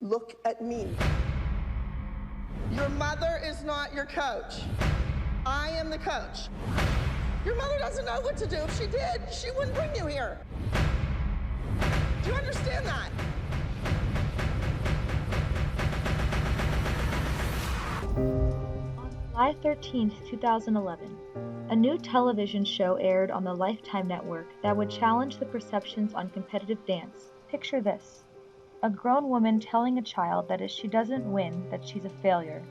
Look at me. Your mother is not your coach. I am the coach. Your mother doesn't know what to do. If she did, she wouldn't bring you here. Do you understand that? On July 13, 2011, a new television show aired on the Lifetime Network that would challenge the perceptions on competitive dance. Picture this: a grown woman telling a child that if she doesn't win, that she's a failure.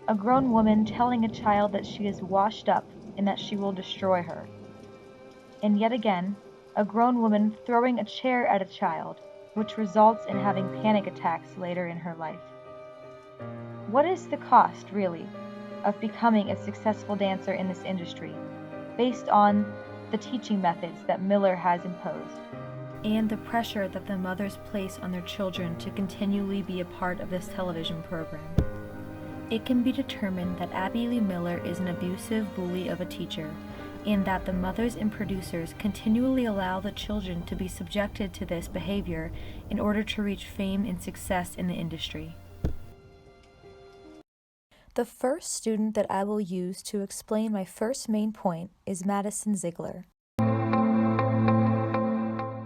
A grown woman telling a child that she is washed up and that she will destroy her. And yet again, a grown woman throwing a chair at a child, which results in having panic attacks later in her life. What is the cost, really, of becoming a successful dancer in this industry, based on the teaching methods that Miller has imposed, and the pressure that the mothers place on their children to continually be a part of this television program? It can be determined that Abby Lee Miller is an abusive bully of a teacher, and that the mothers and producers continually allow the children to be subjected to this behavior in order to reach fame and success in the industry. The first student that I will use to explain my first main point is Madison Ziegler.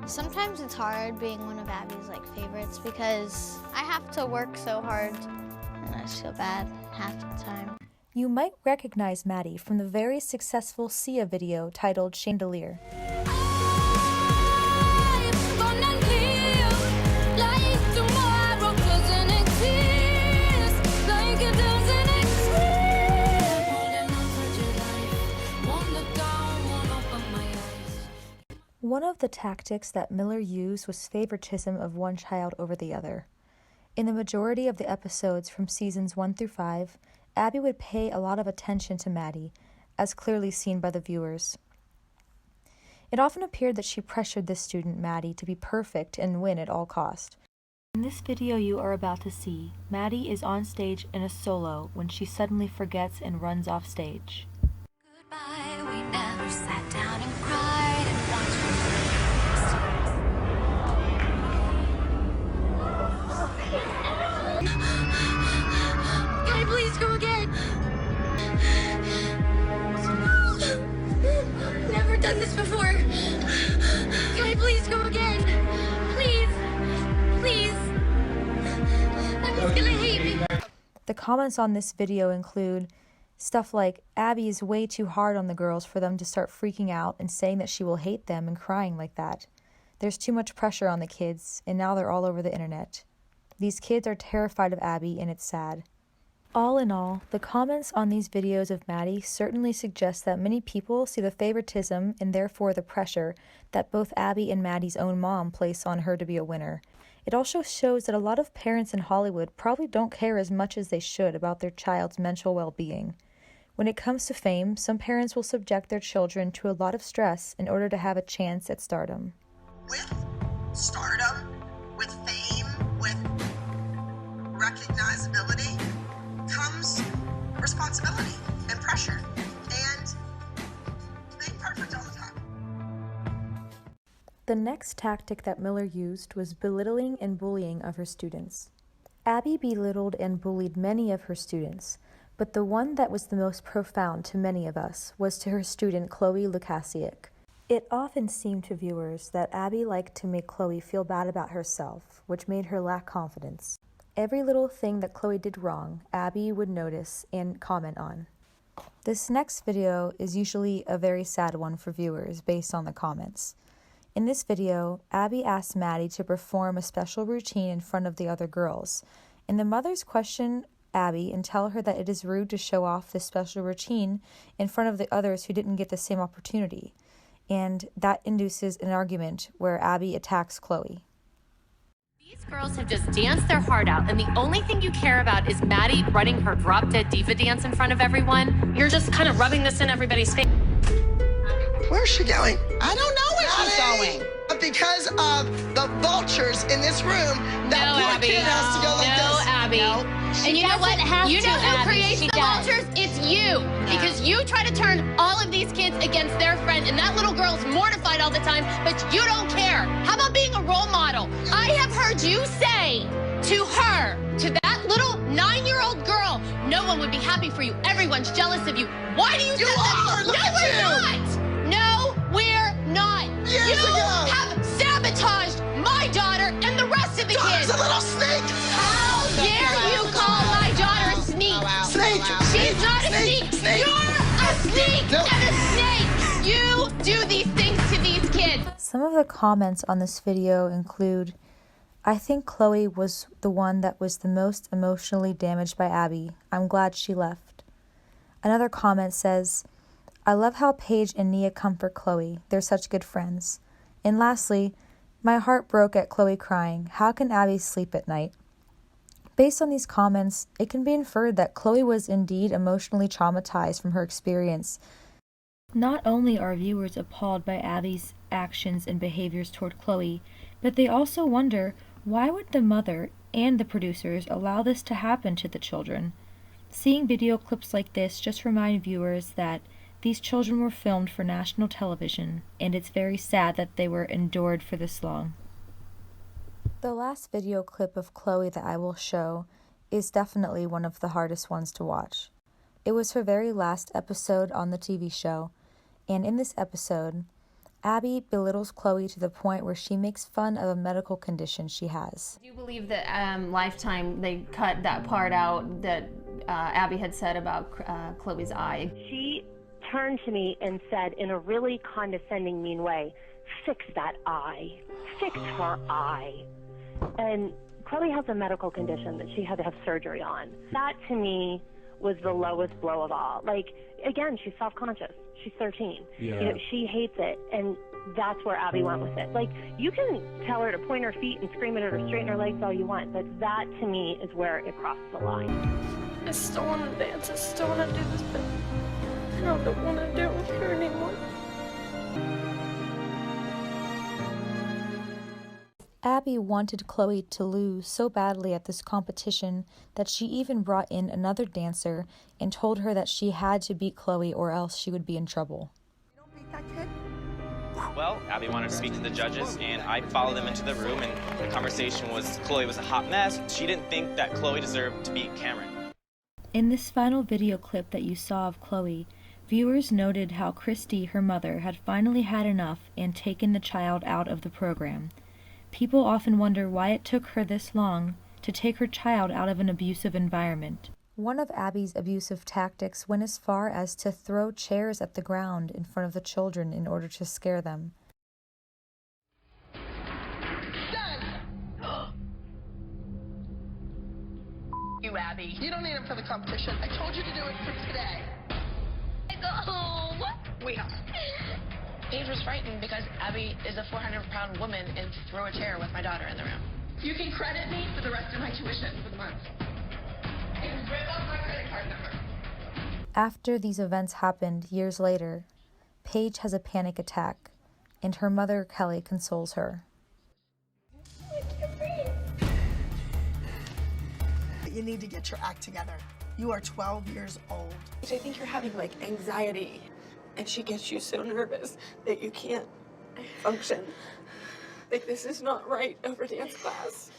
Sometimes it's hard being one of Abby's favorites because I have to work so hard and I just feel bad half the time. You might recognize Maddie from the very successful Sia video titled Chandelier. One of the tactics that Miller used was favoritism of one child over the other. In the majority of the episodes from seasons 1 through 5, Abby would pay a lot of attention to Maddie, as clearly seen by the viewers. It often appeared that she pressured this student, Maddie, to be perfect and win at all cost. In this video you are about to see, Maddie is on stage in a solo when she suddenly forgets and runs off stage. Goodbye, we never sat down and cried and watched. Can I please go again? Never done this before. Can I please go again? Please. Please. Abby's gonna hate me. The comments on this video include stuff like, Abby is way too hard on the girls for them to start freaking out and saying that she will hate them and crying like that. There's too much pressure on the kids, and now they're all over the internet. These kids are terrified of Abby, and it's sad. All in all, the comments on these videos of Maddie certainly suggest that many people see the favoritism and therefore the pressure that both Abby and Maddie's own mom place on her to be a winner. It also shows that a lot of parents in Hollywood probably don't care as much as they should about their child's mental well-being. When it comes to fame, some parents will subject their children to a lot of stress in order to have a chance at stardom. With stardom, with fame, with recognizability comes responsibility and pressure and being perfect all the time. The next tactic that Miller used was belittling and bullying of her students. Abby belittled and bullied many of her students, but the one that was the most profound to many of us was to her student Chloe Lukasiuk. It often seemed to viewers that Abby liked to make Chloe feel bad about herself, which made her lack confidence. Every little thing that Chloe did wrong, Abby would notice and comment on. This next video is usually a very sad one for viewers based on the comments. In this video, Abby asked Maddie to perform a special routine in front of the other girls, and the mothers question Abby and tell her that it is rude to show off this special routine in front of the others who didn't get the same opportunity, and that induces an argument where Abby attacks Chloe. These girls have just danced their heart out, and the only thing you care about is Maddie running her drop-dead diva dance in front of everyone. You're just kind of rubbing this in everybody's face. Where's she going? I don't know where she's going. Because of the vultures in this room, that No, poor Abby. kid has to go like No, this. Abby. And you know what? You know who creates the vultures? It's you. Because you try to turn all of these kids against their friend, and that little girl's mortified all the time, but you don't care. How about being a role model? I have heard you say to daughter to that little 9-year-old girl, no one would be happy for you. Everyone's jealous of you. Why do you say that? Look No, at we're you. not. No, we're not. Years you ago. have sabotaged my daughter and the rest of the Daughter's kids. a little snake. How dare you call my daughter a sneak? Snake. She's not a sneak. Snake. You're a sneak No. and a snake. You do these things to these kids. Some of the comments on this video include, I think Chloe was the one that was the most emotionally damaged by Abby. I'm glad she left. Another comment says, I love how Paige and Nia comfort Chloe. They're such good friends. And lastly, my heart broke at Chloe crying. How can Abby sleep at night? Based on these comments, it can be inferred that Chloe was indeed emotionally traumatized from her experience. Not only are viewers appalled by Abby's actions and behaviors toward Chloe, but they also wonder, why would the mother and the producers allow this to happen to the children? Seeing video clips like this just remind viewers that these children were filmed for national television, and it's very sad that they were endured for this long. The last video clip of Chloe that I will show is definitely one of the hardest ones to watch. It was her very last episode on the TV show, and in this episode, Abby belittles Chloe to the point where she makes fun of a medical condition she has. Do you believe that Lifetime, they cut that part out that Abby had said about Chloe's eye? She turned to me and said in a really condescending, mean way, fix that eye. Fix her eye. And Chloe has a medical condition that she had to have surgery on. That, to me, was the lowest blow of all. Like, again, she's self-conscious. She's 13. Yeah. You know, she hates it, and that's where Abby went with it. Like, you can tell her to point her feet and scream at her to straighten her legs all you want, but that, to me, is where it crossed the line. I still want to dance. I still want to do this, but I don't want to do it with her anymore. Abby wanted Chloe to lose so badly at this competition that she even brought in another dancer and told her that she had to beat Chloe or else she would be in trouble. You don't beat that kid? Well, Abby wanted to speak to the judges, and I followed them into the room, and the conversation was Chloe was a hot mess. She didn't think that Chloe deserved to beat Cameron. In this final video clip that you saw of Chloe, viewers noted how Christy, her mother, had finally had enough and taken the child out of the program. People often wonder why it took her this long to take her child out of an abusive environment. One of Abby's abusive tactics went as far as to throw chairs at the ground in front of the children in order to scare them. You, Abby. You don't need him for the competition. I told you to do it for today. Go home. Wait. Paige was frightened because Abby is a 400-pound woman and threw a chair with my daughter in the room. You can credit me for the rest of my tuition for the month. And rip up my credit card number. After these events happened years later, Paige has a panic attack, and her mother, Kelly, consoles her. You need to get your act together. You are 12 years old. I think you're having like anxiety, and she gets you so nervous that you can't function. Like, this is not right over dance class.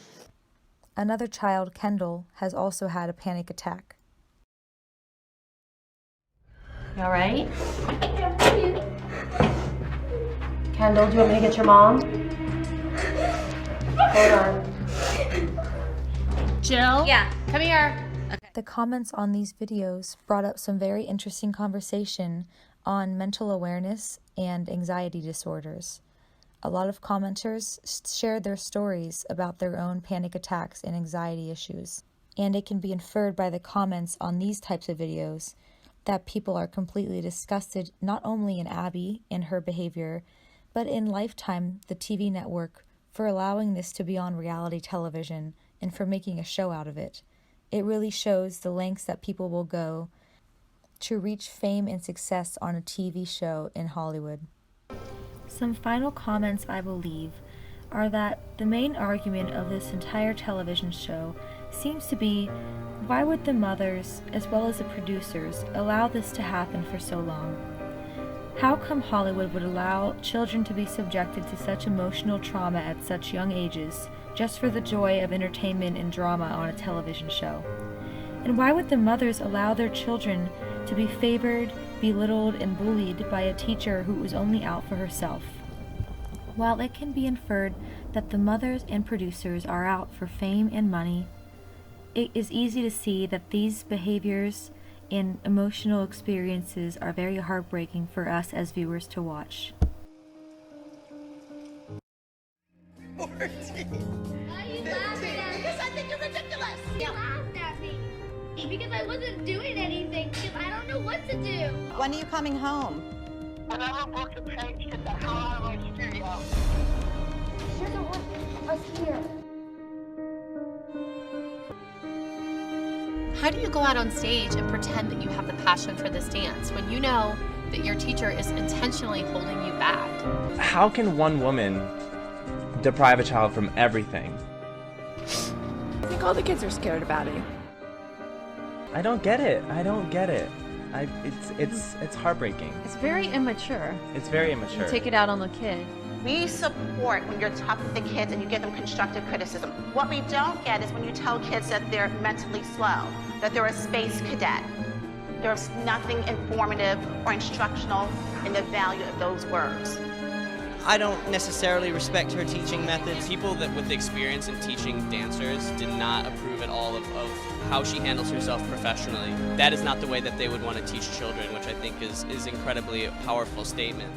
Another child, Kendall, has also had a panic attack. You all right? Kendall, do you want me to get your mom? Hold on. Jill? Yeah, come here. The comments on these videos brought up some very interesting conversation on mental awareness and anxiety disorders. A lot of commenters shared their stories about their own panic attacks and anxiety issues, and it can be inferred by the comments on these types of videos that people are completely disgusted not only in Abby and her behavior, but in Lifetime, the TV network, for allowing this to be on reality television and for making a show out of it. It really shows the lengths that people will go to reach fame and success on a TV show in Hollywood. Some final comments I will leave are that the main argument of this entire television show seems to be, why would the mothers, as well as the producers, allow this to happen for so long? How come Hollywood would allow children to be subjected to such emotional trauma at such young ages just for the joy of entertainment and drama on a television show? And why would the mothers allow their children to be favored, belittled, and bullied by a teacher who was only out for herself? While it can be inferred that the mothers and producers are out for fame and money, it is easy to see that these behaviors and emotional experiences are very heartbreaking for us as viewers to watch. Why are you laughing at me? Because I think you're ridiculous. You laughed at me. Because I wasn't doing anything. Because I don't know what to do. When are you coming home? And I will book a plane to get the hell out of my studio. She doesn't want us here. How do you go out on stage and pretend that you have the passion for this dance when you know that your teacher is intentionally holding you back? How can one woman deprive a child from everything? I think all the kids are scared of Abby. I don't get it. I don't get it. It's heartbreaking. It's very immature. It's very immature. Take it out on the kid. We support when you're tough with the kids and you give them constructive criticism. What we don't get is when you tell kids that they're mentally slow, that they're a space cadet. There's nothing informative or instructional in the value of those words. I don't necessarily respect her teaching methods. People that with experience in teaching dancers did not approve at all of how she handles herself professionally. That is not the way that they would want to teach children, which I think is incredibly a powerful statement.